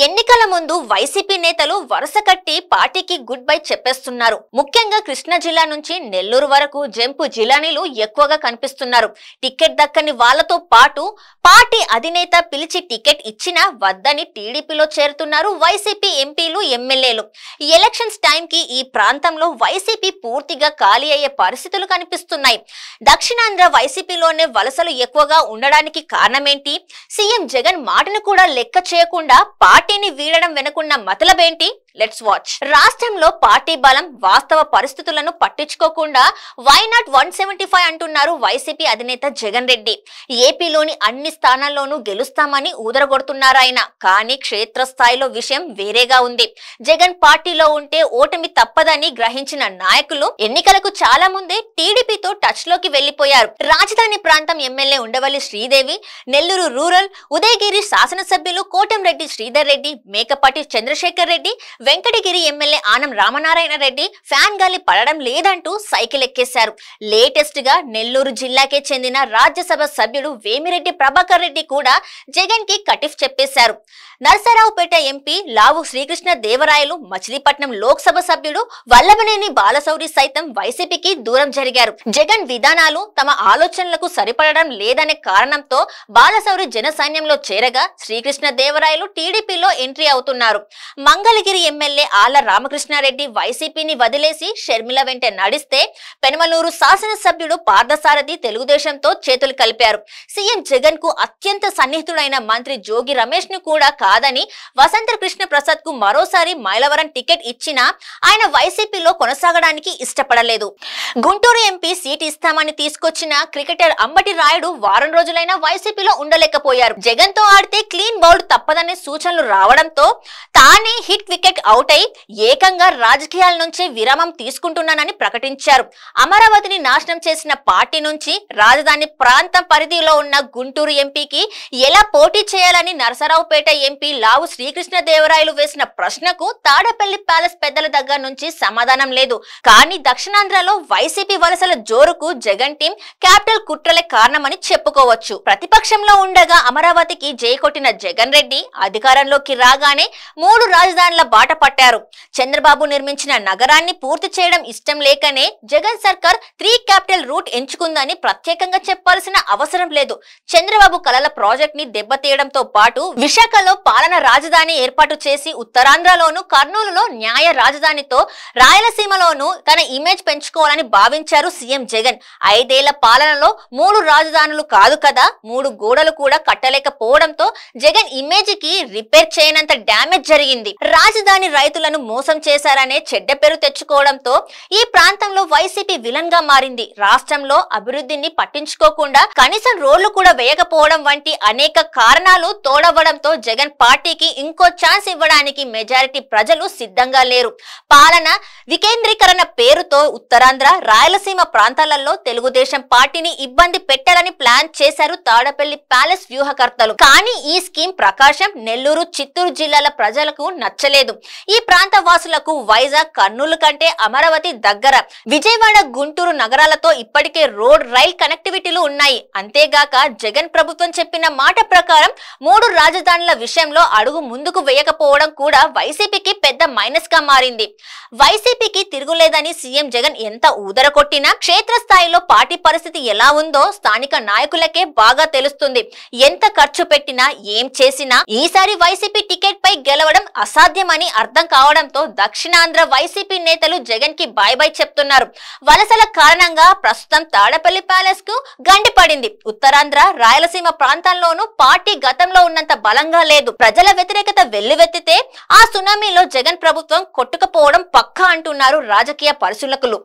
ఎన్నికల ముందు వైసీపీ నేతలు వరుస కట్టి పార్టీకి గుడ్ బై చెప్పేస్తున్నారు. ముఖ్యంగా కృష్ణా జిల్లా నుంచి నెల్లూరు వరకు జంపు జిల్లానీలు ఎక్కువగా కనిపిస్తున్నారు. టికెట్ దక్కని వాళ్లతో పాటు పార్టీ అధినేత పిలిచి టికెట్ ఇచ్చినా వద్దని టీడీపీలో చేరుతున్నారు వైసీపీ ఎంపీలు, ఎమ్మెల్యేలు. ఎలక్షన్స్ టైంకి ఈ ప్రాంతంలో వైసీపీ పూర్తిగా ఖాళీ అయ్యే పరిస్థితులు కనిపిస్తున్నాయి. దక్షిణాంధ్ర వైసీపీలోనే వలసలు ఎక్కువగా ఉండడానికి కారణమేంటి? సీఎం జగన్ మాటను కూడా లెక్క చేయకుండా పార్టీని వీడడం వెనుకున్న మతలబేంటి? Let's watch. రాష్ట్రంలో పార్టీ బలం, వాస్తవ పరిస్థితులను పట్టించుకోకుండా వై నాట్ 175 అంటున్నారు వైసీపీ అధినేత జగన్ రెడ్డి. ఏపీలోని అన్ని స్థానాల్లోనూ గెలుస్తామని ఊదరగొడుతున్నారాయన. కానీ క్షేత్రస్థాయిలో విషయం వేరేగా ఉంది. జగన్ పార్టీలో ఉంటే ఓటమి తప్పదని గ్రహించిన నాయకులు ఎన్నికలకు చాలా ముందే టీడీపీతో టచ్ లోకి వెళ్లిపోయారు. రాజధాని ప్రాంతం ఎమ్మెల్యే ఉండవల్లి శ్రీదేవి, నెల్లూరు రూరల్, ఉదయగిరి శాసనసభ్యులు కోటంరెడ్డి శ్రీధర్ రెడ్డి, మేకపాటి చంద్రశేఖర్ రెడ్డి, వెంకటగిరి ఎమ్మెల్యే ఆనం రామనారాయణ రెడ్డి ఫ్యాన్ గాలి పడడం లేదంటూ సైకిల్ ఎక్కేశారు. లేటెస్ట్ గా నెల్లూరు జిల్లాకే చెందిన రాజ్యసభ సభ్యుడు వేమిరెడ్డి ప్రభాకర్ రెడ్డి కూడా జగన్ కి కటిఫ్ చెప్పేశారు. నరసరావుపేట ఎంపీ లావు శ్రీకృష్ణ దేవరాయలు, మచిలీపట్నం లోక్సభ సభ్యుడు వల్లభనేని బాలశౌరి సైతం వైసీపీకి దూరం జరిగారు. జగన్ విధానాలు తమ ఆలోచనలకు సరిపడడం లేదనే కారణంతో బాలశౌరి జన సైన్యంలో చేరగా శ్రీకృష్ణ దేవరాయలు టీడీపీలో ఎంట్రీ అవుతున్నారు. మంగళగిరి ఎమ్మెల్యే ఆళ్ల రామకృష్ణారెడ్డి వైసీపీని వదిలేసి షర్మిల వెంట నడిస్తే పెనమలూరు శాసనసభ్యుడు పార్థసారథి తెలుగుదేశంతో చేతులు కలిపారు. సీఎం జగన్ కు అత్యంత సన్నిహితుడైన మంత్రి జోగి రమేష్ ను కూడా కాదని వసంత కృష్ణ ప్రసాద్ కు మరోసారి మైలవరం టికెట్ ఇచ్చినా ఆయన వైసీపీలో కొనసాగడానికి ఇష్టపడలేదు. గుంటూరు ఎంపీ సీట్ ఇస్తామని తీసుకొచ్చిన క్రికెటర్ అంబటి రాయుడు వారం రోజులైనా వైసీపీలో ఉండలేకపోయారు. జగన్ తో ఆడితే క్లీన్ బౌల్డ్ తప్పదనే సూచనలు రావడంతో తానే హిట్ వికెట్ అవుట్ అయి ఏకంగా రాజకీయాల నుంచి విరామం తీసుకుంటున్నానని ప్రకటించారు. అమరావతిని నాశనం చేసిన పార్టీ నుంచి రాజధాని ప్రాంతం పరిధిలో ఉన్న గుంటూరు ఎంపీకి ఎలా పోటీ చేయాలని నరసరావుపేట ఎంపీ లావు శ్రీకృష్ణ దేవరాయలు వేసిన ప్రశ్నకు తాడేపల్లి ప్యాలెస్ పెద్దల దగ్గర నుంచి సమాధానం లేదు. కానీ దక్షిణాంధ్రలో వైసీపీ వలసల జోరుకు జగన్ టీం క్యాపిటల్ కుట్రలే కారణమని చెప్పుకోవచ్చు. ప్రతిపక్షంలో ఉండగా అమరావతికి జై కొట్టిన జగన్ రెడ్డి అధికారంలోకి రాగానే 3 రాజధానుల బాట పట్టారు. చంద్రబాబు నిర్మించిన నగరాన్ని పూర్తి చేయడం ఇష్టం లేకనే జగన్ సర్కార్ 3 క్యాపిటల్ రూట్ ఎంచుకుందని ప్రత్యేకంగా చెప్పాల్సిన అవసరం లేదు. చంద్రబాబు కలల ప్రాజెక్ట్ ని దెబ్బతీయడంతో పాటు విశాఖలో పాలన రాజధాని ఏర్పాటు చేసి ఉత్తరాంధ్రలోను, కర్నూలులో న్యాయ రాజధానితో రాయలసీమలోను తన ఇమేజ్ పెంచుకోవాలని భావించారు సీఎం జగన్. 5 ఏళ్ల పాలనలో 3 రాజధానులు కాదు కదా, 3 గోడలు కూడా కట్టలేకపోవడంతో జగన్ ఇమేజ్ కి రిపేర్ చేయనంత డ్యామేజ్ జరిగింది. రాజధాని రైతులను మోసం చేశారనే చెడ్డ పేరు తెచ్చుకోవడంతో ఈ ప్రాంతంలో వైసీపీ విలన్ గా మారింది. రాష్ట్రంలో అభివృద్ధిని పట్టించుకోకుండా కనీసం రోడ్లు కూడా వేయకపోవడం వంటి అనేక కారణాలు తోడవడంతో జగన్ పార్టీకి ఇంకో ఛాన్స్ ఇవ్వడానికి మెజారిటీ ప్రజలు సిద్ధంగా లేరు. పాలన వికేంద్రీకరణ పేరుతో ఉత్తరాంధ్ర, రాయలసీమ ప్రాంతాలలో తెలుగుదేశం పార్టీని ఇబ్బంది పెట్టాలని ప్లాన్ చేశారు తాడేపల్లి ప్యాలెస్ వ్యూహకర్తలు. కానీ ఈ స్కీమ్ ప్రకాశం, నెల్లూరు, చిత్తూరు జిల్లాల ప్రజలకు నచ్చలేదు. ఈ ప్రాంత వాసులకు వైజాగ్, కర్నూలు కంటే అమరావతి దగ్గర. విజయవాడ, గుంటూరు నగరాలతో ఇప్పటికే రోడ్, రైల్ కనెక్టివిటీలు ఉన్నాయి. అంతేగాక జగన్ ప్రభుత్వం చెప్పిన మాట ప్రకారం 3 రాజధానుల విషయంలో అడుగు ముందుకు వేయకపోవడం కూడా వైసీపీకి పెద్ద మైనస్ గా మారింది. వైసీపీకి తిరుగులేదని సీఎం జగన్ ఎంత ఊదరకొట్టినా క్షేత్రస్థాయిలో పార్టీ పరిస్థితి ఎలా ఉందో స్థానిక నాయకులకే బాగా తెలుస్తుంది. ఎంత ఖర్చు పెట్టినా, ఏం చేసినా ఈసారి వైసీపీ టికెట్ పై గెలవడం అసాధ్యమని అర్థం కావడంతో దక్షిణాంధ్ర వైసీపీ నేతలు జగన్ కి బాయ్ బాయ్ చెప్తున్నారు. వలసల కారణంగా ప్రస్తుతం తాడేపల్లి ప్యాలెస్ కు గండి పడింది. ఉత్తరాంధ్ర, రాయలసీమ ప్రాంతాల్లోనూ పార్టీ గతంలో ఉన్నంత బలంగా లేదు. ప్రజల వ్యతిరేకత వెల్లువెత్తితే ఆ సునామీలో జగన్ ప్రభుత్వం కొట్టుకుపోవడం పక్కా అంటున్నారు రాజకీయ పరిశీలకులు.